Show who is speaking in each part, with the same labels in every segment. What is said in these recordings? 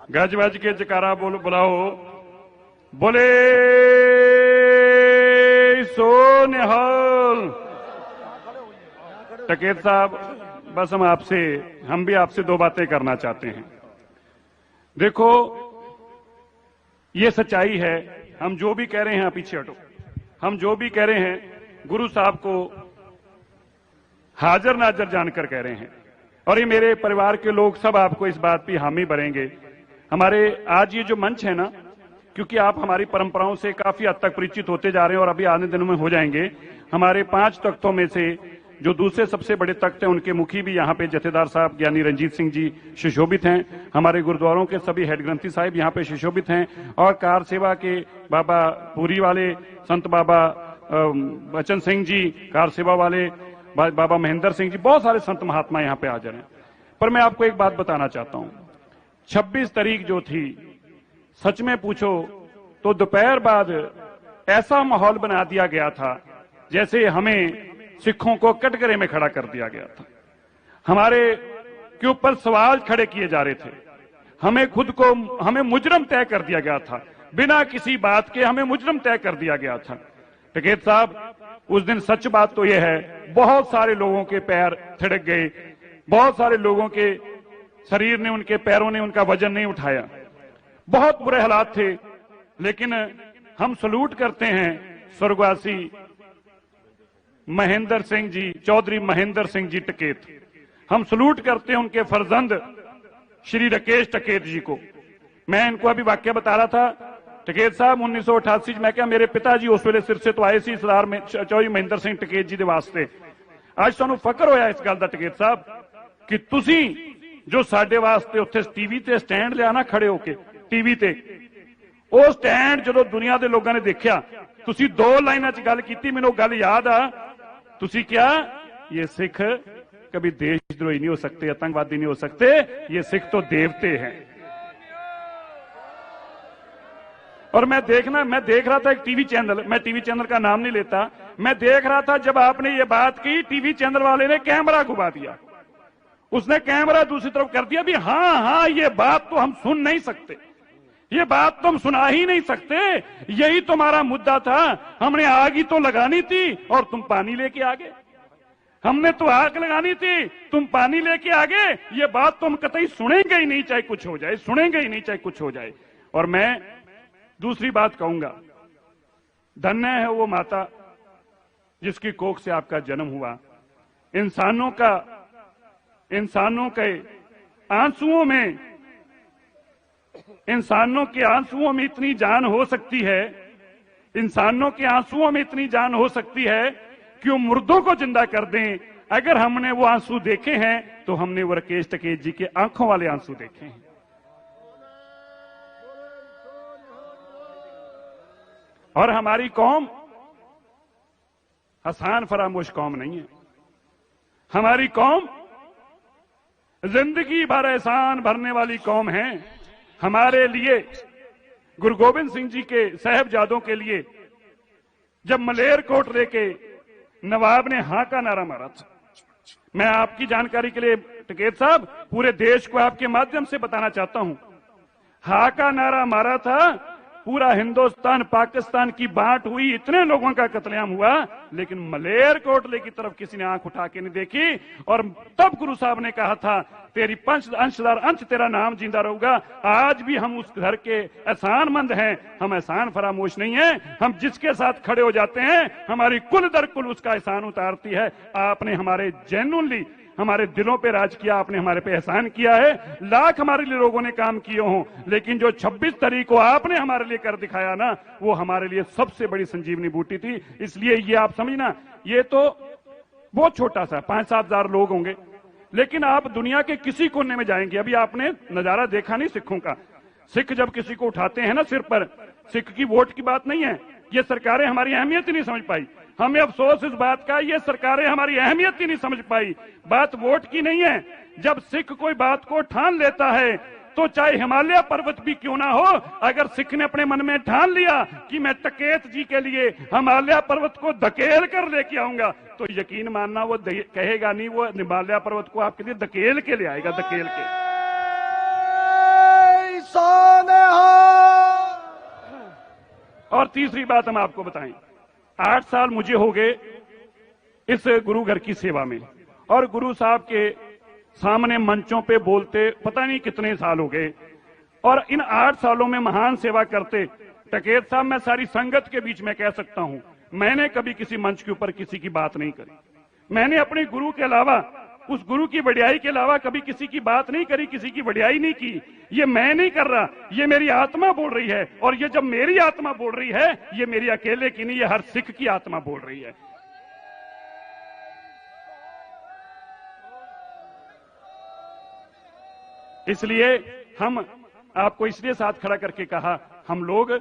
Speaker 1: गज वज के जकारा बोल बुलाओ, बोले सो निहाल। टकेत साहब, बस हम भी आपसे दो बातें करना चाहते हैं। देखो, ये सच्चाई है, हम जो भी कह रहे हैं, पीछे हटो, हम जो भी कह रहे हैं गुरु साहब को हाजिर नाजर जानकर कह रहे हैं, और ये मेरे परिवार के लोग सब आपको इस बात पे हामी भरेंगे। हमारे आज ये जो मंच है ना, क्योंकि आप हमारी परंपराओं से काफी हद तक परिचित होते जा रहे हैं और अभी आने दिनों में हो जाएंगे। हमारे 5 तख्तों में से जो दूसरे सबसे बड़े तख्त हैं, उनके मुखी भी यहाँ पे जथेदार साहब ज्ञानी रंजीत सिंह जी सुशोभित हैं। हमारे गुरुद्वारों के सभी हेड ग्रंथी साहिब यहाँ पे सुशोभित हैं, और कार सेवा के बाबा पूरी वाले संत बाबा बचन सिंह जी, कार सेवा वाले बाबा महेंद्र सिंह जी, बहुत सारे संत महात्मा यहाँ पे हाजिर हैं। पर मैं आपको एक बात बताना चाहता हूं, 26 तारीख जो थी, सच में पूछो तो दोपहर बाद ऐसा माहौल बना दिया गया था जैसे हमें सिखों को कटघरे में खड़ा कर दिया गया था। हमारे के ऊपर सवाल खड़े किए जा रहे थे, हमें मुजरम तय कर दिया गया था, बिना किसी बात के हमें मुजरम तय कर दिया गया था। टकेत साहब, उस दिन सच बात तो यह है, बहुत सारे लोगों के पैर थिड़क गए, बहुत सारे लोगों के शरीर ने, उनके पैरों ने उनका वजन नहीं उठाया, बहुत बुरे हालात थे। लेकिन हम सलूट करते हैं स्वर्गवासी महेंद्र सिंह जी, चौधरी महेंद्र सिंह जी टकेत, हम सलूट करते हैं उनके फर्जंद श्री राकेश टकेत जी को। मैं इनको अभी वाक्य बता रहा था, टकेत साहब 1988 मैं क्या, मेरे पिताजी उस वेले सिर से तो आए सी सरदार चौधरी महेंद्र सिंह टकेत जी दे वास्ते। आज सानू फकर होया इस गल दा टकेत साहब कि तुसी जो साडे वास्ते उत्थे टीवी ते स्टैंड लिया ना खड़े होके, टीवी ते ਉਹ स्टैंड जो दुनिया के लोगों ने देखा, तुसी 2 लाइनों च गल की, मैनू गल याद आ, तुसी क्या, ये सिख कभी देशद्रोही नहीं हो सकते, आतंकवादी नहीं हो सकते, ये सिख तो देवते हैं। और मैं देख रहा था एक टीवी चैनल, मैं टीवी चैनल का नाम नहीं लेता, मैं देख रहा था जब आपने ये बात की, टीवी चैनल वाले ने कैमरा घुमा दिया, उसने कैमरा दूसरी तरफ कर दिया भी हाँ, ये बात तो हम सुन नहीं सकते, ये बात तुम सुना ही नहीं सकते, यही तुम्हारा मुद्दा था, हमने आग ही तो लगानी थी और तुम पानी लेके आ गए, हमने तो आग लगानी थी, तुम पानी लेके आ गए, ये बात तुम कतई सुनेंगे ही नहीं, चाहे कुछ हो जाए, सुनेंगे ही नहीं चाहे कुछ हो जाए। और मैं दूसरी बात कहूंगा, धन्य है वो माता जिसकी कोख से आपका जन्म हुआ। इंसानों के आंसुओं में इतनी जान हो सकती है, इंसानों के आंसुओं में इतनी जान हो सकती है कि वो मुर्दों को जिंदा कर दें। अगर हमने वो आंसू देखे हैं तो हमने वो राकेश टकेत जी के आंखों वाले आंसू देखे हैं। और हमारी कौम हसान फरामोश कौम नहीं है, हमारी कौम जिंदगी भर एहसान भरने वाली कौम है। हमारे लिए गुरु गोविंद सिंह जी के साहबजादों के लिए जब मलेरकोट लेके नवाब ने हां का नारा मारा था, मैं आपकी जानकारी के लिए टकेत साहब पूरे देश को आपके माध्यम से बताना चाहता हूं, हां का नारा मारा था, पूरा हिंदुस्तान पाकिस्तान की बांट हुई, इतने लोगों का कत्लेआम हुआ, लेकिन मलेरकोटले की तरफ किसी ने आंख उठा के नहीं देखी। और तब गुरु साहब ने कहा था, तेरी पंच अंशदार अंश तेरा नाम जिंदा रहूगा। आज भी हम उस घर के एहसानमंद हैं, हम एहसान फरामोश नहीं है, हम जिसके साथ खड़े हो जाते हैं हमारी कुल दर कुल उसका एहसान उतारती है। आपने हमारे जेन्युइनली हमारे दिलों पे राज किया, आपने हमारे पे एहसान किया है, लाख हमारे लिए लोगों ने काम किए हों, लेकिन जो 26 तारीख को आपने हमारे लिए कर दिखाया ना, वो हमारे लिए सबसे बड़ी संजीवनी बूटी थी। इसलिए ये आप समझना, ये तो बहुत छोटा सा 5-7 हजार लोग होंगे, लेकिन आप दुनिया के किसी कोने में जाएंगे, अभी आपने नजारा देखा नहीं सिखों का, सिख जब किसी को उठाते हैं ना सिर पर, सिख की वोट की बात नहीं है, ये सरकारें हमारी अहमियत ही नहीं समझ पाई। हमें अफसोस इस बात का, ये सरकारें हमारी अहमियत ही नहीं समझ पाई। बात वोट की नहीं है, जब सिख कोई बात को ठान लेता है तो चाहे हिमालय पर्वत भी क्यों ना हो, अगर सिख ने अपने मन में ठान लिया कि मैं टकेत जी के लिए हिमालय पर्वत को धकेल कर लेके आऊंगा, तो यकीन मानना वो कहेगा नहीं, वो हिमालय पर्वत को आपके लिए धकेल के ले आएगा, धकेल के। तीसरी बात हम आपको बताएं, 8 साल मुझे हो गए इस गुरु घर की सेवा में, और गुरु साहब के सामने मंचों पे बोलते पता नहीं कितने साल हो गए। और इन 8 सालों में महान सेवा करते टिकैत साहब, मैं सारी संगत के बीच में कह सकता हूं, मैंने कभी किसी मंच के ऊपर किसी की बात नहीं करी। मैंने अपने गुरु के अलावा, उस गुरु की वडियाई के अलावा कभी किसी की बात नहीं करी, किसी की वडियाई नहीं की। ये मैं नहीं कर रहा, ये मेरी आत्मा बोल रही है। और ये जब मेरी आत्मा बोल रही है, ये मेरी अकेले की नहीं, ये हर सिख की आत्मा बोल रही है। इसलिए हम आपको इसलिए साथ खड़ा करके कहा, हम लोग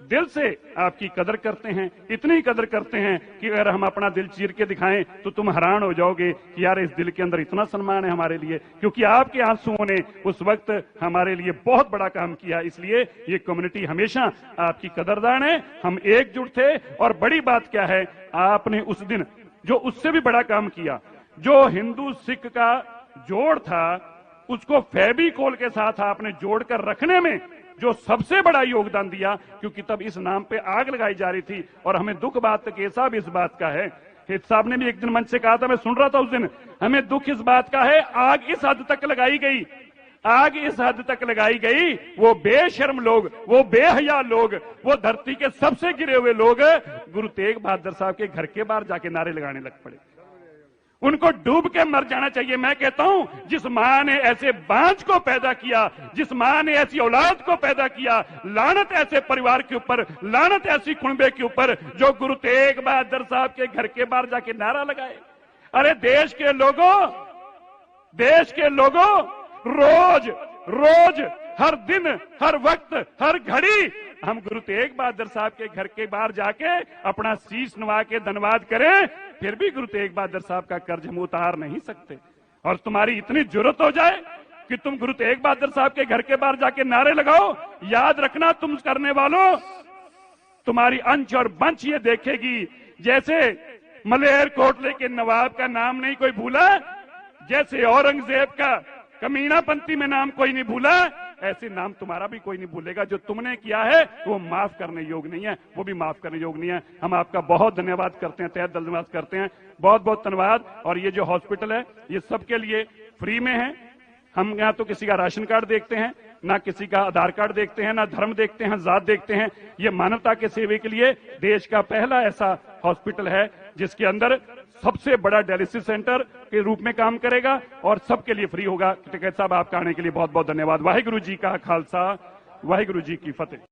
Speaker 1: दिल से आपकी कदर करते हैं, इतनी कदर करते हैं कि अगर हम अपना दिल चीर के दिखाएं तो तुम हैरान हो जाओगे कि यार इस दिल के अंदर इतना सम्मान है हमारे लिए, क्योंकि आपके आंसुओं ने उस वक्त हमारे लिए बहुत बड़ा काम किया। इसलिए ये कम्युनिटी हमेशा आपकी कदरदान है, हम एकजुट थे। और बड़ी बात क्या है, आपने उस दिन जो उससे भी बड़ा काम किया, जो हिंदू सिख का जोड़ था, उसको फेविकोल के साथ आपने जोड़कर रखने में जो सबसे बड़ा योगदान दिया, क्योंकि तब इस नाम पे आग लगाई जा रही थी। और हमें दुख बात के साहब इस बात का है, हित साहब ने भी एक दिन मंच से कहा था, मैं सुन रहा था उस दिन, हमें दुख इस बात का है, आग इस हद तक लगाई गई, आग इस हद तक लगाई गई, वो बेशर्म लोग, वो बेहया लोग, वो धरती के सबसे गिरे हुए लोग गुरु तेग बहादुर साहब के घर के बाहर जाके नारे लगाने लग पड़े। उनको डूब के मर जाना चाहिए। मैं कहता हूं, जिस मां ने ऐसे बांझ को पैदा किया, जिस मां ने ऐसी औलाद को पैदा किया, लानत ऐसे परिवार के ऊपर, लानत ऐसी कुनबे के ऊपर जो गुरु तेग बहादुर साहब के घर के बाहर जाके नारा लगाए। अरे देश के लोगों, रोज रोज, हर दिन, हर वक्त, हर घड़ी हम गुरु तेग बहादुर साहब के घर के बाहर जाके अपना शीश नवा के धन्यवाद करें, फिर भी गुरु तेग बहादुर साहब का कर्ज हम उतार नहीं सकते। और तुम्हारी इतनी जरूरत हो जाए कि तुम गुरु तेग बहादुर साहब के घर के बाहर जाके नारे लगाओ, याद रखना तुम करने वालों, तुम्हारी अंश और बंश ये देखेगी। जैसे मलेरकोटले के नवाब का नाम नहीं कोई भूला, जैसे औरंगजेब का कमीनापंथी में नाम कोई नहीं भूला, ऐसे नाम तुम्हारा भी कोई नहीं भूलेगा। जो तुमने किया है वो माफ करने योग्य नहीं है, वो भी माफ करने योग्य नहीं है। हम आपका बहुत धन्यवाद करते हैं, तहे दिल से धन्यवाद करते हैं, बहुत बहुत धन्यवाद। और ये जो हॉस्पिटल है ये सबके लिए फ्री में है। हम यहाँ तो किसी का राशन कार्ड देखते हैं, ना किसी का आधार कार्ड देखते हैं, ना धर्म देखते हैं, जात देखते हैं। ये मानवता के सेवे के लिए देश का पहला ऐसा हॉस्पिटल है जिसके अंदर सबसे बड़ा डायलिसिस सेंटर के रूप में काम करेगा और सबके लिए फ्री होगा। टिकैत साहब, आपका आने के लिए बहुत बहुत धन्यवाद। वाहिगुरु जी का खालसा, वाहिगुरु जी की फतेह।